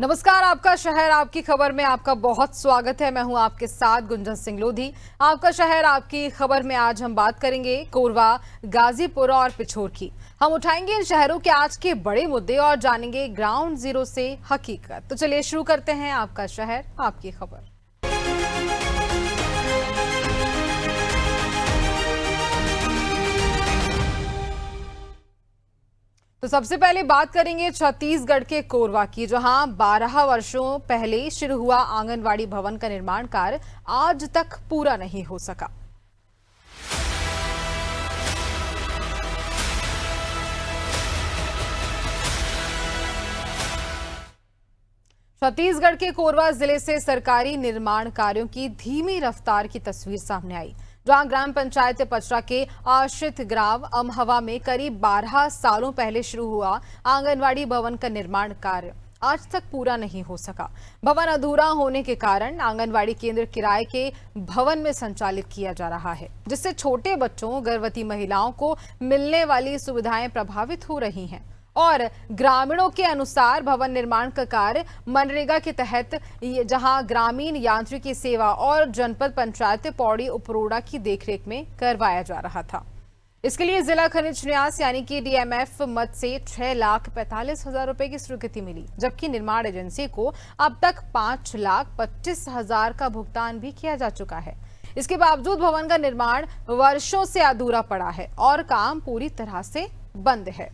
नमस्कार, आपका शहर आपकी खबर में आपका बहुत स्वागत है। मैं हूं आपके साथ गुंजन सिंह लोधी। आपका शहर आपकी खबर में आज हम बात करेंगे कोरबा, गाजीपुर और पिछोर की। हम उठाएंगे इन शहरों के आज के बड़े मुद्दे और जानेंगे ग्राउंड जीरो से हकीकत। तो चलिए शुरू करते हैं आपका शहर आपकी खबर। तो सबसे पहले बात करेंगे छत्तीसगढ़ के कोरबा की, जहां 12 वर्षों पहले शुरू हुआ आंगनवाड़ी भवन का निर्माण कार्य आज तक पूरा नहीं हो सका। छत्तीसगढ़ के कोरबा जिले से सरकारी निर्माण कार्यों की धीमी रफ्तार की तस्वीर सामने आई, जहां ग्राम पंचायत पचरा के आश्रित ग्राम अमहवा में करीब 12 सालों पहले शुरू हुआ आंगनवाड़ी भवन का निर्माण कार्य आज तक पूरा नहीं हो सका। भवन अधूरा होने के कारण आंगनवाड़ी केंद्र किराए के भवन में संचालित किया जा रहा है, जिससे छोटे बच्चों, गर्भवती महिलाओं को मिलने वाली सुविधाएं प्रभावित हो रही हैं। और ग्रामीणों के अनुसार भवन निर्माण का कार्य मनरेगा के तहत जहां ग्रामीण यांत्रिकी सेवा और जनपद पंचायत पौड़ी उपरोड़ा की देखरेख में करवाया जा रहा था। इसके लिए जिला खनिज न्यास यानी कि डीएमएफ मद से 6,45,000 रुपए की स्वीकृति मिली, जबकि निर्माण एजेंसी को अब तक 5,25,000 का भुगतान भी किया जा चुका है। इसके बावजूद भवन का निर्माण वर्षों से अधूरा पड़ा है और काम पूरी तरह से बंद है।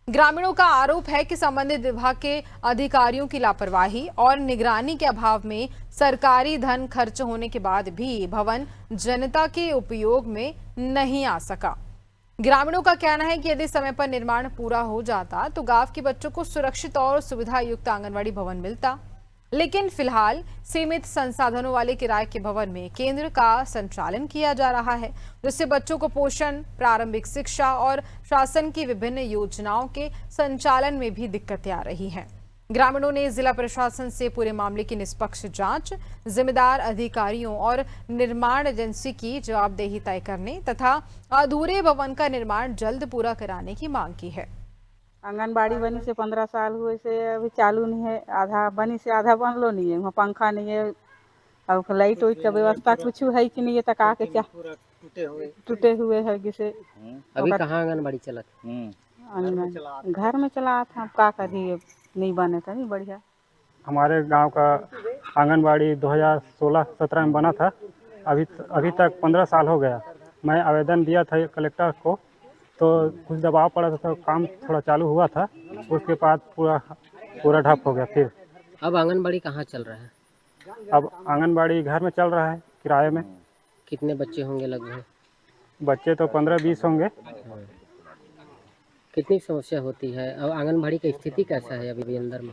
ग्रामीणों का आरोप है कि संबंधित विभाग के अधिकारियों की लापरवाही और निगरानी के अभाव में सरकारी धन खर्च होने के बाद भी भवन जनता के उपयोग में नहीं आ सका। ग्रामीणों का कहना है कि यदि समय पर निर्माण पूरा हो जाता तो गांव के बच्चों को सुरक्षित और सुविधा युक्त आंगनवाड़ी भवन मिलता, लेकिन फिलहाल सीमित संसाधनों वाले किराए के भवन में केंद्र का संचालन किया जा रहा है, जिससे बच्चों को पोषण, प्रारंभिक शिक्षा और शासन की विभिन्न योजनाओं के संचालन में भी दिक्कतें आ रही हैं। ग्रामीणों ने जिला प्रशासन से पूरे मामले की निष्पक्ष जांच, जिम्मेदार अधिकारियों और निर्माण एजेंसी की जवाबदेही तय करने तथा अधूरे भवन का निर्माण जल्द पूरा कराने की मांग की है। आंगनबाड़ी बनी से 15 साल हुए से अभी चालू नहीं है। आधा बनी से आधा बनलो नहीं है। वहाँ पंखा नहीं है और लाइट वाइट का व्यवस्था कुछ है कि नहीं है। तक आके क्या टूटे हुए है जिसे अभी कहाँ आंगनबाड़ी चला घर में चला था। का करिए, नहीं बने था, नहीं बढ़िया। हमारे गांव का आंगनबाड़ी 2016-17 में बना था। अभी तक 15 साल हो गया। मैं आवेदन दिया था कलेक्टर को, तो कुछ दबाव पड़ा था तो काम थोड़ा चालू हुआ था। उसके बाद पूरा ठप हो गया। फिर अब आंगनबाड़ी कहाँ चल रहा है? अब आंगनबाड़ी घर में चल रहा है, किराए में। कितने बच्चे होंगे लगभग? बच्चे तो 15-20 होंगे। कितनी समस्या होती है? अब आंगनबाड़ी की स्थिति कैसा है अभी अंदर में?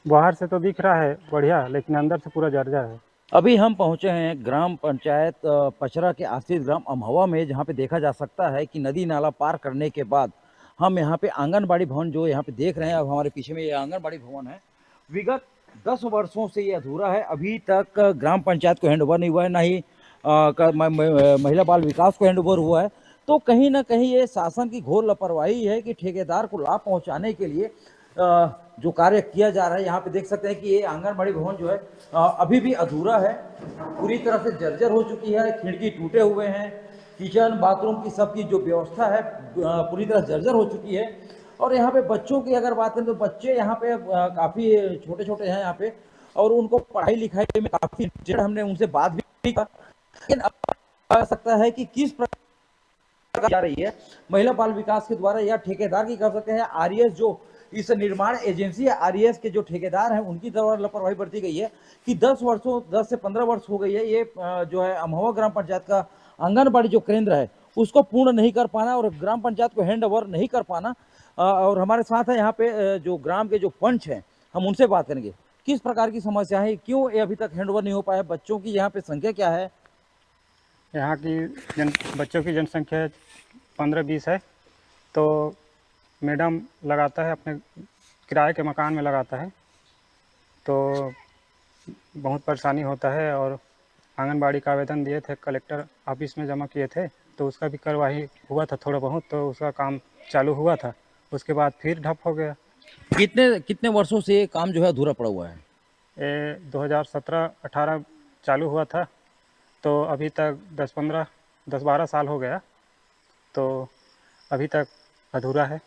बाहर से तो दिख रहा है बढ़िया, लेकिन अंदर से पूरा जर्जर है। अभी हम पहुंचे हैं ग्राम पंचायत पचरा के आश्रित ग्राम अमहवा में, जहां पे देखा जा सकता है कि नदी नाला पार करने के बाद हम यहां पे आंगनबाड़ी भवन जो यहां पे देख रहे हैं, अब हमारे पीछे में ये आंगनबाड़ी भवन है। विगत 10 वर्षों से ये अधूरा है। अभी तक ग्राम पंचायत को हैंड ओवर नहीं हुआ है, ना ही महिला बाल विकास को हैंड ओवर हुआ है। तो कहीं ना कहीं ये शासन की घोर लापरवाही है कि ठेकेदार को लाभ पहुँचाने के लिए जो कार्य किया जा रहा है। यहाँ पे देख सकते हैं कि ये आंगनबाड़ी भवन जो है अभी भी अधूरा है, पूरी तरह से जर्जर हो चुकी है। खिड़की टूटे हुए हैं, किचन बाथरूम की सबकी जो व्यवस्था है पूरी तरह जर्जर हो चुकी है। और यहाँ पे बच्चों की अगर बात करें तो बच्चे यहाँ पे काफ़ी छोटे छोटे हैं यहाँ पे, और उनको पढ़ाई लिखाई में काफ़ी हमने उनसे बात भी की, लेकिन अब आ सकता है कि किस प्रकार जा रही है महिला बाल विकास के द्वारा या ठेकेदार की कर सकते हैं। आरईएस जो इस निर्माण एजेंसी है, आरईएस के जो ठेकेदार हैं, उनकी द्वारा लापरवाही बरती गई है कि 10 से 15 वर्ष हो गई है ये जो है अमहवा ग्राम पंचायत का आंगनबाड़ी जो केंद्र है उसको पूर्ण नहीं कर पाना और ग्राम पंचायत को हैंड ओवर नहीं कर पाना। और हमारे साथ है यहाँ पे जो ग्राम के जो पंच हैं, हम उनसे बात करेंगे किस प्रकार की समस्या है, क्यों ये अभी तक हैंड ओवर नहीं हो पाया, बच्चों की यहाँ पे संख्या क्या है। यहाँ की बच्चों की जनसंख्या 15-20 है। तो मैडम लगाता है अपने किराए के मकान में लगाता है, तो बहुत परेशानी होता है। और आंगनबाड़ी का आवेदन दिए थे, कलेक्टर ऑफिस में जमा किए थे, तो उसका भी कार्रवाई हुआ था थोड़ा बहुत, तो उसका काम चालू हुआ था। उसके बाद फिर ठप हो गया। कितने कितने वर्षों से ये काम जो है अधूरा पड़ा हुआ है? ये 2017-18 चालू हुआ था, तो अभी तक 10-12 साल हो गया, तो अभी तक अधूरा है।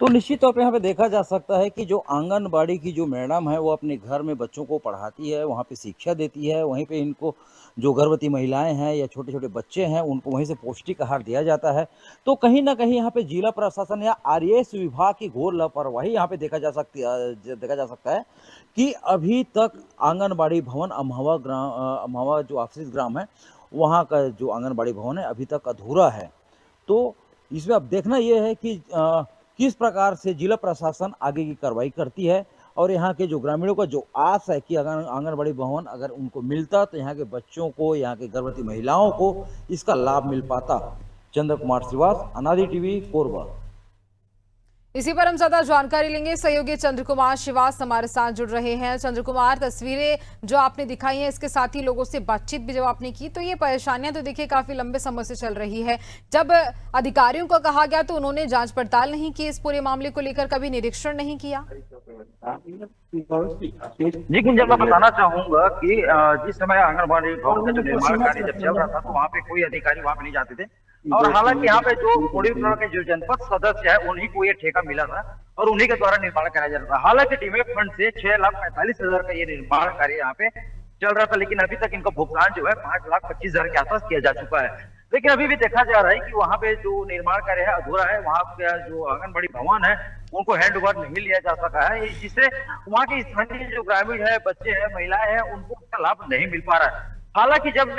तो निश्चित तौर पे यहाँ पे देखा जा सकता है कि जो आंगनबाड़ी की जो मैडम है वो अपने घर में बच्चों को पढ़ाती है, वहाँ पे शिक्षा देती है, वहीं पे इनको जो गर्भवती महिलाएं हैं या छोटे छोटे बच्चे हैं उनको वहीं से पौष्टिक आहार दिया जाता है। तो कहीं ना कहीं यहाँ पे जिला प्रशासन या आरएएस विभाग की घोर लापरवाही यहाँ पे देखा जा सकता है कि अभी तक आंगनबाड़ी भवन अमहवा जो आश्रित ग्राम है वहाँ का जो आंगनबाड़ी भवन है अभी तक अधूरा है। तो इसमें अब देखना यह है कि किस प्रकार से जिला प्रशासन आगे की कार्रवाई करती है और यहाँ के जो ग्रामीणों का जो आस है कि अगर आंगनबाड़ी भवन अगर उनको मिलता तो यहाँ के बच्चों को, यहाँ के गर्भवती महिलाओं को इसका लाभ मिल पाता। चंद्र कुमार श्रीवास, अनादि टीवी, कोरबा। इसी पर हम ज्यादा जानकारी लेंगे। सहयोगी चंद्र कुमार श्रीवास हमारे साथ जुड़ रहे हैं। चंद्र कुमार, तस्वीरें जो आपने दिखाई हैं, इसके साथ ही लोगों से बातचीत भी जब आपने की, तो ये परेशानियां तो देखिए काफी लंबे समय से चल रही है। जब अधिकारियों को कहा गया तो उन्होंने जांच पड़ताल नहीं की, इस पूरे मामले को लेकर कभी निरीक्षण नहीं किया। जी गुंजन, मैं बताना चाहूंगा कि जिस समय आंगनबाड़ी भवन का जो निर्माण कार्य जब चल रहा था तो वहाँ पे कोई अधिकारी वहाँ पे नहीं जाते थे और हालांकि यहाँ पे जो कोड़ी उत्तराखंड के जो जनपद सदस्य है उन्हीं को ये ठेका मिला था और उन्हीं के द्वारा निर्माण कराया जा रहा था। हालांकि डीमेट फंड से 6,45,000 का ये निर्माण कार्य यहाँ पे चल रहा था, लेकिन अभी तक इनका भुगतान जो है 5,25,000 के आसपास किया जा चुका है। लेकिन अभी भी देखा जा रहा है कि वहाँ पे जो निर्माण कार्य है अधूरा है। वहाँ का जो आंगनबाड़ी भवन है उनको हैंड ओवर नहीं लिया जा सका है, जिससे वहाँ के स्थानीय जो ग्रामीण है, बच्चे हैं, महिलाएं हैं, उनको उसका लाभ नहीं मिल पा रहा है। हालांकि जब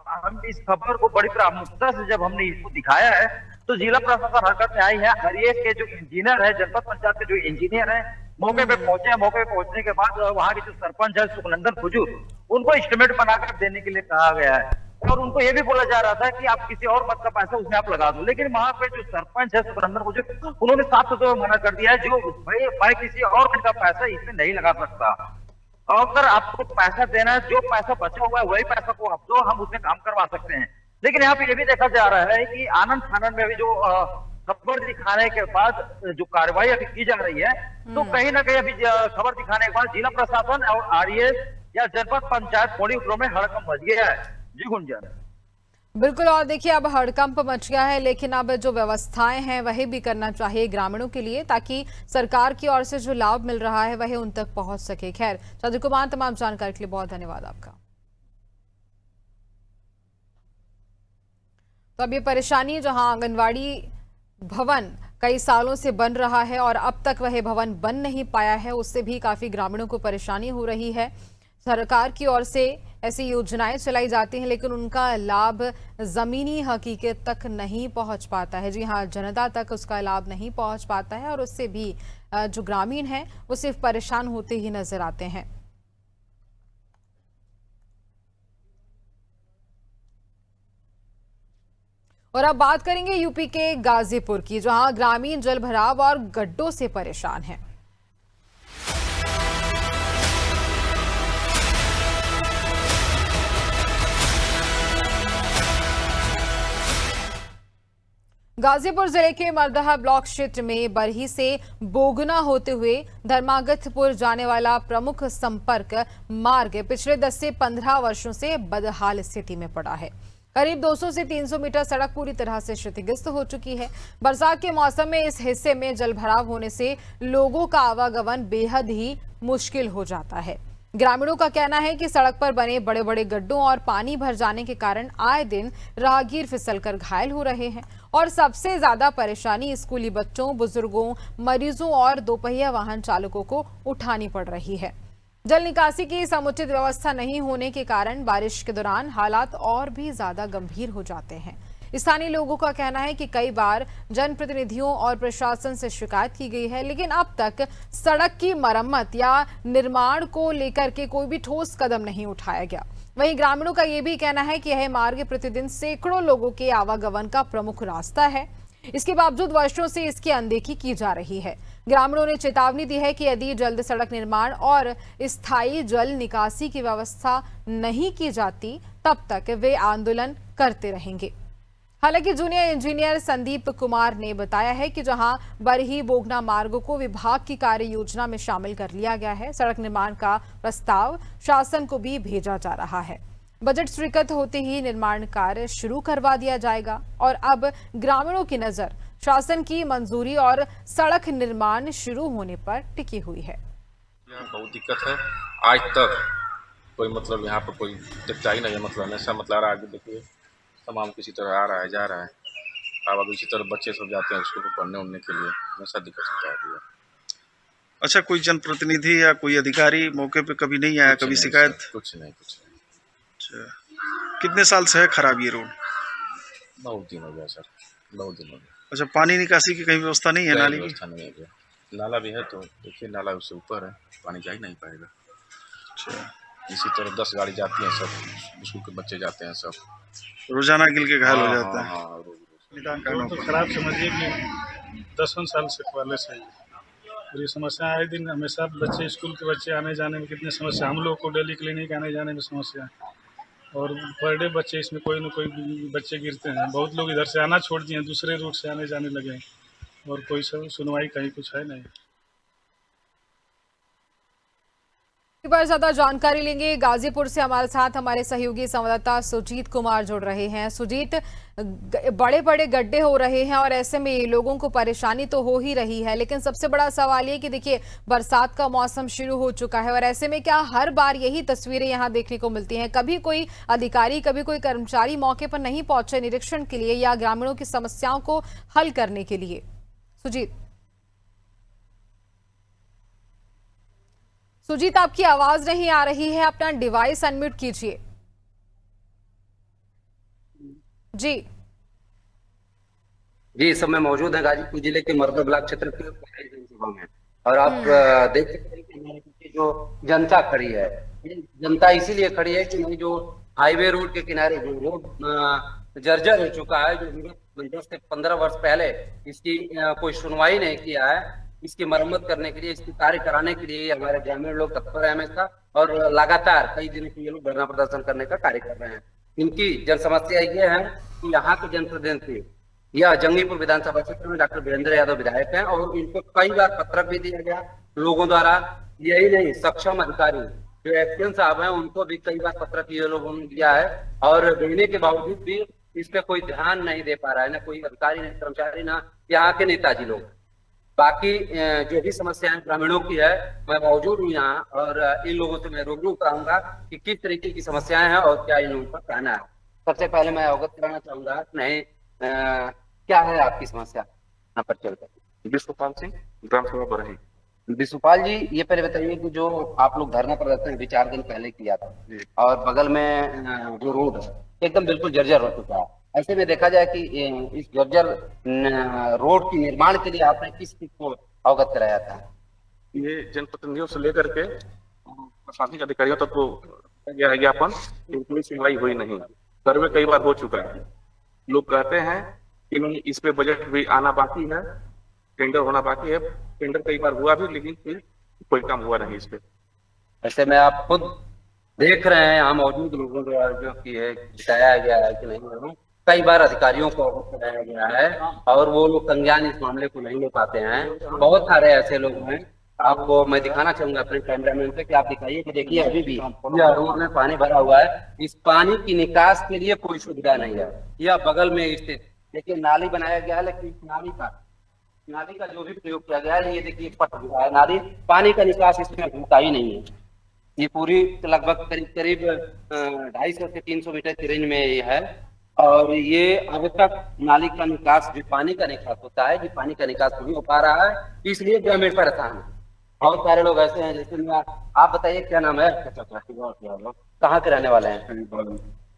हम इस खबर को बड़ी प्रामुख्यता से जब हमने इसको दिखाया है तो जिला प्रशासन हरकत में आई है। आरएएस के जो इंजीनियर है, जनपद पंचायत के जो इंजीनियर है, मौके पे पहुंचे हैं। मौके पे पहुंचने के बाद वहाँ के जो सरपंच है सुखनंदन खुजूर, उनको एस्टिमेट बनाकर देने के लिए कहा गया है और उनको ये भी बोला जा रहा था कि आप किसी और मत का पैसा उसमें आप लगा दो। लेकिन वहाँ पे जो सरपंच है सुखनंदन खुजूर, उन्होंने साफ तौर पर मना कर दिया है, जो भाई मैं किसी और का पैसा इसमें नहीं लगा सकता। अगर आपको पैसा देना है, जो पैसा बचा हुआ है वही पैसा को आप दो, हम उसमें काम करवा सकते हैं। लेकिन यहाँ पे ये भी देखा जा रहा है कि आनंद फानन में भी जो खबर दिखाने के बाद जो कार्रवाई अभी की जा रही है, तो कहीं ना कहीं अभी खबर दिखाने के बाद जिला प्रशासन और आरएएस या जनपद पंचायत कोड़ी उत्तरों में हड़कंप मच गया है। जी गुंजन। बिल्कुल, और देखिए अब हड़कंप मच गया है, लेकिन अब जो व्यवस्थाएं हैं वही भी करना चाहिए ग्रामीणों के लिए, ताकि सरकार की ओर से जो लाभ मिल रहा है वही उन तक पहुंच सके। खैर चंद्र कुमार, तमाम जानकारी के लिए बहुत धन्यवाद आपका। तो अब ये परेशानी, जहां आंगनवाड़ी भवन कई सालों से बन रहा है और अब तक वह भवन बन नहीं पाया है, उससे भी काफी ग्रामीणों को परेशानी हो रही है। सरकार की ओर से ऐसी योजनाएं चलाई जाती हैं, लेकिन उनका लाभ जमीनी हकीकत तक नहीं पहुंच पाता है। जी हाँ, जनता तक उसका लाभ नहीं पहुंच पाता है और उससे भी जो ग्रामीण हैं वो सिर्फ परेशान होते ही नजर आते हैं। और अब बात करेंगे यूपी के गाजीपुर की, जहां ग्रामीण जलभराव और गड्ढों से परेशान हैं। गाजीपुर जिले के मरदहा ब्लॉक क्षेत्र में बरही से बोगना होते हुए धर्मागतपुर जाने वाला प्रमुख संपर्क मार्ग पिछले 10 से 15 वर्षों से बदहाल स्थिति में पड़ा है। करीब 200 से 300 मीटर सड़क पूरी तरह से क्षतिग्रस्त हो चुकी है। बरसात के मौसम में इस हिस्से में जलभराव होने से लोगों का आवागमन बेहद ही मुश्किल हो जाता है। ग्रामीणों का कहना है कि सड़क पर बने बड़े बड़े गड्ढों और पानी भर जाने के कारण आए दिन राहगीर फिसलकर घायल हो रहे हैं और सबसे ज्यादा परेशानी स्कूली बच्चों, बुजुर्गों, मरीजों और दोपहिया वाहन चालकों को उठानी पड़ रही है। जल निकासी की समुचित व्यवस्था नहीं होने के कारण बारिश के दौरान हालात और भी ज्यादा गंभीर हो जाते हैं। स्थानीय लोगों का कहना है कि कई बार जनप्रतिनिधियों और प्रशासन से शिकायत की गई है, लेकिन अब तक सड़क की मरम्मत या निर्माण को लेकर के कोई भी ठोस कदम नहीं उठाया गया। वहीं ग्रामीणों का यह भी कहना है कि यह मार्ग प्रतिदिन सैकड़ों लोगों के आवागमन का प्रमुख रास्ता है। इसके बावजूद वर्षों से इसकी अनदेखी की जा रही है। ग्रामीणों ने चेतावनी दी है कि यदि जल्द सड़क निर्माण और स्थायी जल निकासी की व्यवस्था नहीं की जाती, तब तक वे आंदोलन करते रहेंगे। हालांकि जूनियर इंजीनियर संदीप कुमार ने बताया है कि जहां बरही बोगना मार्गों को विभाग की कार्य योजना में शामिल कर लिया गया है, सड़क निर्माण का प्रस्ताव शासन को भी भेजा जा रहा है। बजट स्वीकृत होते ही निर्माण कार्य शुरू करवा दिया जाएगा और अब ग्रामीणों की नजर शासन की मंजूरी और सड़क निर्माण शुरू होने पर टिकी हुई है। बहुत दिक्कत है, आज तक कोई मतलब यहाँ पर कोई दिखता ही नहीं है। मतलब हमेशा मतलब आगे देखिए तमाम किसी तरह आ रहा है जा रहा है। अब अगर इसी तरह बच्चे सब जाते हैं स्कूल पढ़ने उड़ने के लिए, हमेशा दिक्कत होता है। अच्छा, कोई जनप्रतिनिधि या कोई अधिकारी मौके पे कभी नहीं आया, कभी शिकायत? कुछ नहीं। अच्छा, कितने साल से है खराब ये रोड? बहुत दिन हो गया सर, बहुत दिन हो गया। अच्छा, पानी निकासी की कहीं व्यवस्था नहीं है? नाली की व्यवस्था नहीं है। नाला भी है तो देखिए, नाला उससे ऊपर है, पानी जा ही नहीं पाएगा। अच्छा, इसी तरह 10 गाड़ी जाती हैं, सब स्कूल के बच्चे जाते हैं, सब रोजाना गिल के घायल हो जाता है। हाँ, रोड तो खराब समझिए कि 10 साल से पहले से और ये समस्या आए दिन हमेशा बच्चे स्कूल के बच्चे आने जाने में कितनी समस्या, हम लोग को डेली क्लिनिक आने जाने में समस्या, और पर डे बच्चे इसमें कोई न कोई बच्चे गिरते हैं। बहुत लोग इधर से आना छोड़ दिए, दूसरे रूट से आने जाने लगे और कोई सुनवाई कहीं कुछ है नहीं। एक बार ज्यादा जानकारी लेंगे, गाजीपुर से हमारे साथ हमारे सहयोगी संवाददाता सुजीत कुमार जुड़ रहे हैं। सुजीत, बड़े बड़े गड्ढे हो रहे हैं और ऐसे में लोगों को परेशानी तो हो ही रही है, लेकिन सबसे बड़ा सवाल ये कि देखिए बरसात का मौसम शुरू हो चुका है और ऐसे में क्या हर बार यही तस्वीरें यहां देखने को मिलती हैं? कभी कोई अधिकारी, कभी कोई कर्मचारी मौके पर नहीं पहुंचे निरीक्षण के लिए या ग्रामीणों की समस्याओं को हल करने के लिए? सुजीत, आपकी आवाज नहीं आ रही है, अपना डिवाइस अनम्यूट कीजिए। जी, इस समय मौजूद है गाजीपुर जिले के मरदा ब्लॉक क्षेत्र के विधानसभा में, और आप देख सकते हैं कि हमारे पीछे जो जनता खड़ी है, ये जनता इसीलिए खड़ी है कि जो हाईवे रोड के किनारे जो रोड जर्जर हो चुका है, जो 10 से 15 वर्ष पहले इसकी कोई सुनवाई नहीं किया है, इसकी मरम्मत करने के लिए, इसकी कार्य कराने के लिए हमारे ग्रामीण लोग तत्पर है हमेशा, और लगातार कई दिनों से ये लोग धरना प्रदर्शन करने का कार्य कर रहे हैं। इनकी जन समस्या ये है कि यहाँ के जनप्रतिनिधि यह जंगीपुर विधानसभा क्षेत्र में डॉक्टर वीरेंद्र यादव विधायक हैं, और इनको कई बार पत्रक भी दिया गया लोगों द्वारा। यही नहीं, सक्षम अधिकारी जो एक्शन साहब हैं उनको भी कई बार पत्रक ये लोगों ने दिया है, और देने के बावजूद भी इस पे कोई ध्यान नहीं दे पा रहा है, ना कोई अधिकारी, ना कर्मचारी, ना यहाँ के नेताजी लोग। बाकी जो भी समस्याएं ग्रामीणों की है, मैं मौजूद हूँ यहाँ, और इन लोगों से मैं रूबरू कराऊंगा कि किस तरीके की समस्याएं हैं और क्या इन लोगों का कहना है। सबसे पहले मैं अवगत कराना चाहूंगा, नहीं क्या है आपकी समस्या यहाँ पर चलकर? विश्वपाल सिंह, ग्राम सभा बरही। विश्वपाल जी, ये पहले बताइए कि जो आप लोग धरना प्रदर्शन 4 दिन पहले किया था, और बगल में जो रोड है एकदम बिल्कुल जर्जर हो चुका है, ऐसे में देखा जाए कि इस जर्जर रोड के निर्माण के लिए आपने किस चीज को अवगत कराया था? ये जनप्रतिनिधियों से लेकर के प्रशासनिक अधिकारियों तक तो गया है ज्ञापन, कोई सुनवाई हुई नहीं। सर्वे कई बार हो चुका है, लोग कहते हैं कि इस पे बजट भी आना बाकी है, टेंडर होना बाकी है। टेंडर कई बार हुआ भी, लेकिन फिर कोई काम हुआ नहीं इस पे। ऐसे में आप खुद देख रहे हैं यहाँ मौजूद लोगों द्वारा जो कि है बताया गया है कि नहीं, कई बार अधिकारियों को अवगत कराया गया है और वो लोग संज्ञान इस मामले को नहीं ले पाते हैं। बहुत सारे ऐसे लोग हैं, आपको मैं दिखाना चाहूंगा अपने कैमरामैन से कि आप दिखाइए कि देखिए अभी भी यह रोड में पानी भरा हुआ है, इस पानी की निकास के लिए कोई सुविधा नहीं है। यह बगल में स्थित देखिए नाली बनाया गया है, लेकिन नाली का जो भी प्रयोग किया गया है, ये देखिए पट गया है नाली, पानी का निकास इसमें होता ही नहीं है। ये पूरी लगभग करीब 250 से 300 मीटर की रेंज में ये है, और ये अब तक नाली का निकास, जो पानी का निकास होता है, ये पानी का निकास नहीं हो पा रहा है, इसलिए ग्रामीण परेशान है। बहुत सारे लोग ऐसे हैं, जैसे आप बताइए क्या नाम है, कहाँ के रहने वाले हैं?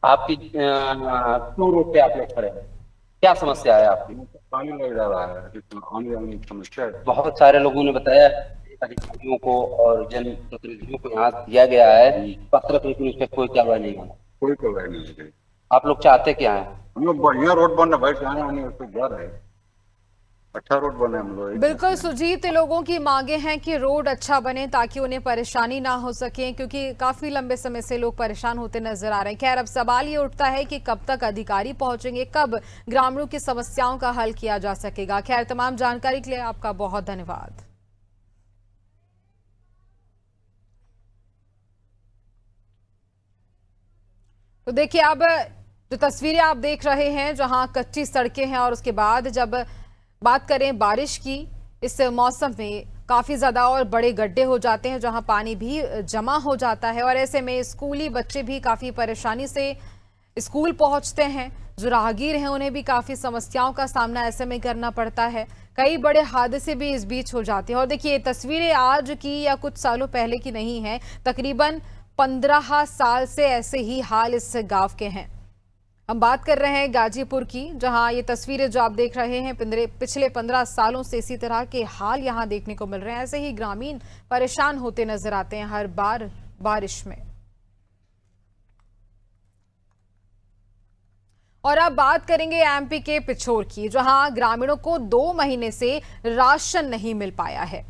आपकी क्यों रोड पे आप लोग खड़े हैं, क्या समस्या है आपकी? पानी लग जा रहा है, आने जाने की समस्या है। बहुत सारे लोगों ने बताया अधिकारियों को और जनप्रतिनिधियों को यहाँ दिया गया है पत्र, लेकिन उस पर कोई कार्रवाई नहीं है। कोई कार्रवाई नहीं है। आप लोग चाहते क्या है? हम लोग बढ़िया रोड बनना भाई, आने उसको घर है। अच्छा रोड बने हम लोग। बिल्कुल सुजीत, लोगों की मांगे हैं कि रोड अच्छा बने ताकि उन्हें परेशानी ना हो सके, क्योंकि काफी लंबे समय से लोग परेशान होते नजर आ रहे हैं। खैर, अब सवाल ये उठता है कि कब तक अधिकारी पहुंचेंगे, कब ग्रामीणों की समस्याओं का हल किया जा सकेगा। खैर, तमाम जानकारी के लिए आपका बहुत धन्यवाद। तो देखिए, अब जो तस्वीरें आप देख रहे हैं, जहां कच्ची सड़कें हैं और उसके बाद जब बात करें बारिश की, इस मौसम में काफी ज्यादा और बड़े गड्ढे हो जाते हैं जहां पानी भी जमा हो जाता है और ऐसे में स्कूली बच्चे भी काफी परेशानी से स्कूल पहुंचते हैं। जो राहगीर हैं उन्हें भी काफी समस्याओं का सामना ऐसे में करना पड़ता है। कई बड़े हादसे भी इस बीच हो जाते हैं। और देखिए, तस्वीरें आज की या कुछ सालों पहले की नहीं है, तकरीबन 15 साल से ऐसे ही हाल इस गांव के हैं। हम बात कर रहे हैं गाजीपुर की, जहां ये तस्वीरें जो आप देख रहे हैं, पिछले 15 सालों से इसी तरह के हाल यहां देखने को मिल रहे हैं। ऐसे ही ग्रामीण परेशान होते नजर आते हैं हर बार बारिश में। और अब बात करेंगे एमपी के पिछोर की, जहां ग्रामीणों को 2 महीने से राशन नहीं मिल पाया है।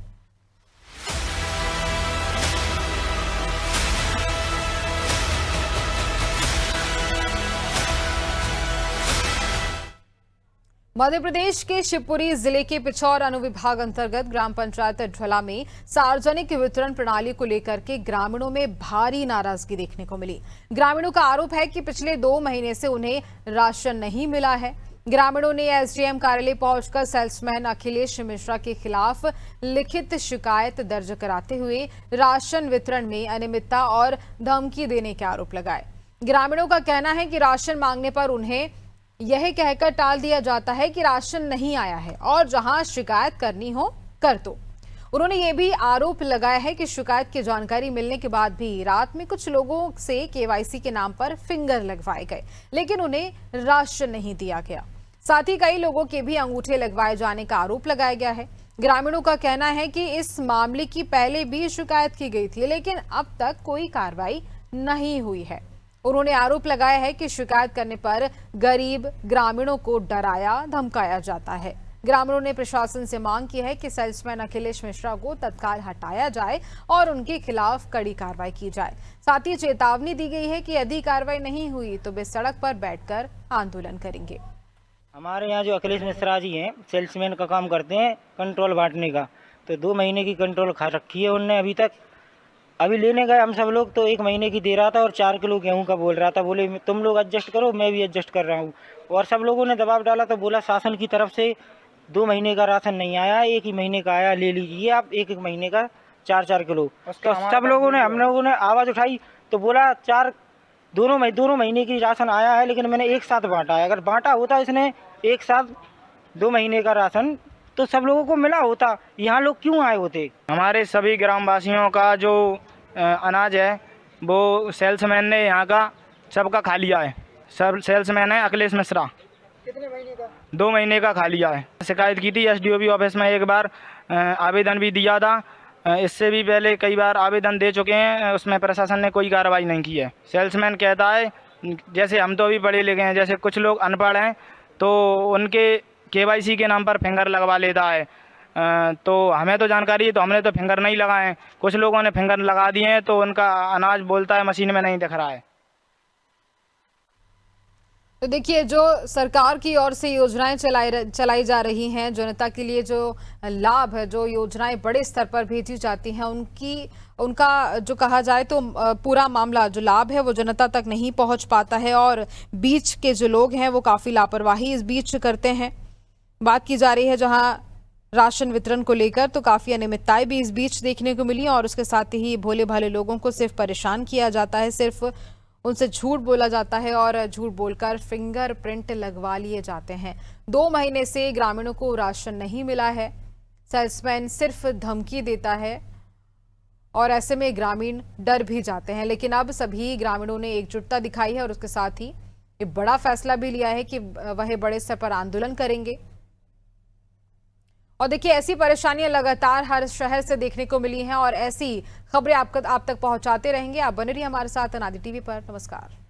मध्य प्रदेश के शिवपुरी जिले के पिछौर अनुविभाग अंतर्गत ग्राम पंचायत ढला में सार्वजनिक वितरण प्रणाली को लेकर के ग्रामीणों में भारी नाराजगी देखने को मिली। ग्रामीणों का आरोप है कि पिछले 2 महीने से उन्हें राशन नहीं मिला है। ग्रामीणों ने एसडीएम कार्यालय पहुंचकर सेल्समैन अखिलेश मिश्रा के खिलाफ लिखित शिकायत दर्ज कराते हुए राशन वितरण में अनियमितता और धमकी देने के आरोप लगाए। ग्रामीणों का कहना है कि राशन मांगने पर उन्हें यह कहकर टाल दिया जाता है कि राशन नहीं आया है और जहां शिकायत करनी हो कर दो। उन्होंने ये भी आरोप लगाया है कि शिकायत की जानकारी मिलने के बाद भी रात में कुछ लोगों से केवाईसी के नाम पर फिंगर लगवाए गए, लेकिन उन्हें राशन नहीं दिया गया। साथ ही कई लोगों के भी अंगूठे लगवाए जाने का आरोप लगाया गया है। ग्रामीणों का कहना है कि इस मामले की पहले भी शिकायत की गई थी, लेकिन अब तक कोई कार्रवाई नहीं हुई है। उन्होंने आरोप लगाया है कि शिकायत करने पर गरीब ग्रामीणों को डराया धमकाया जाता है। ग्रामीणों ने प्रशासन से मांग की है कि सेल्समैन अखिलेश मिश्रा को तत्काल हटाया जाए और उनके खिलाफ कड़ी कार्रवाई की जाए। साथ ही चेतावनी दी गई है कि यदि कार्रवाई नहीं हुई तो वे सड़क पर बैठकर आंदोलन करेंगे। हमारे यहाँ जो अखिलेश मिश्रा जी हैं, सेल्समैन का काम करते हैं कंट्रोल बांटने का, तो 2 महीने की कंट्रोल खा रखी है उनने अभी तक। अभी लेने गए हम सब लोग तो 1 महीने की दे रहा था और 4 किलो गेहूं का बोल रहा था। बोले तुम लोग एडजस्ट करो, मैं भी एडजस्ट कर रहा हूँ। और सब लोगों ने दबाव डाला तो बोला शासन की तरफ से 2 महीने का राशन नहीं आया, 1 ही महीने का आया, ले लीजिए आप 1 महीने का 4-4 किलो। तो सब लोगों ने हम लोगों ने आवाज़ उठाई तो बोला दोनों महीने की राशन आया है, लेकिन मैंने एक साथ बांटा है। अगर बांटा होता इसने एक साथ 2 महीने का राशन तो सब लोगों को मिला होता। यहाँ लोग क्यों आए होते? हमारे सभी ग्रामवासियों का जो अनाज है वो सेल्समैन ने यहाँ का सबका खा लिया है। सब सेल्समैन है अखिलेश मिश्रा। कितने महीने का? 2 महीने का खा लिया है। शिकायत की थी एसडीओपी ऑफिस में, एक बार आवेदन भी दिया था। इससे भी पहले कई बार आवेदन दे चुके हैं, उसमें प्रशासन ने कोई कार्रवाई नहीं की है। सेल्समैन कहता है जैसे हम तो अभी पढ़े लिखे हैं, जैसे कुछ लोग अनपढ़ हैं तो उनके केवाईसी के नाम पर फिंगर लगवा लेता है। तो हमें तो जानकारी है तो हमने तो फिंगर नहीं लगाए हैं। कुछ लोगों ने फिंगर लगा दिए हैं तो उनका अनाज बोलता है मशीन में नहीं दिख रहा है। तो देखिए, जो सरकार की ओर से योजनाएं चलाई जा रही हैं, जनता के लिए जो लाभ है, जो योजनाएं बड़े स्तर पर भेजी जाती हैं, उनका जो कहा जाए तो पूरा मामला जो लाभ है वो जनता तक नहीं पहुंच पाता है और बीच के जो लोग हैं वो काफ़ी लापरवाही इस बीच करते हैं। बात की जा रही है जहां राशन वितरण को लेकर तो काफ़ी अनियमितताएं भी इस बीच देखने को मिली और उसके साथ ही भोले भाले लोगों को सिर्फ परेशान किया जाता है, सिर्फ उनसे झूठ बोला जाता है और झूठ बोलकर फिंगरप्रिंट लगवा लिए जाते हैं। 2 महीने से ग्रामीणों को राशन नहीं मिला है। सेल्समैन सिर्फ धमकी देता है और ऐसे में ग्रामीण डर भी जाते हैं। लेकिन अब सभी ग्रामीणों ने एकजुटता दिखाई है और उसके साथ ही ये बड़ा फैसला भी लिया है कि वह बड़े स्तर पर आंदोलन करेंगे। और देखिए, ऐसी परेशानियां लगातार हर शहर से देखने को मिली हैं और ऐसी खबरें आप तक पहुंचाते रहेंगे। आप बने रहिए हमारे साथ अनादि टीवी पर। नमस्कार।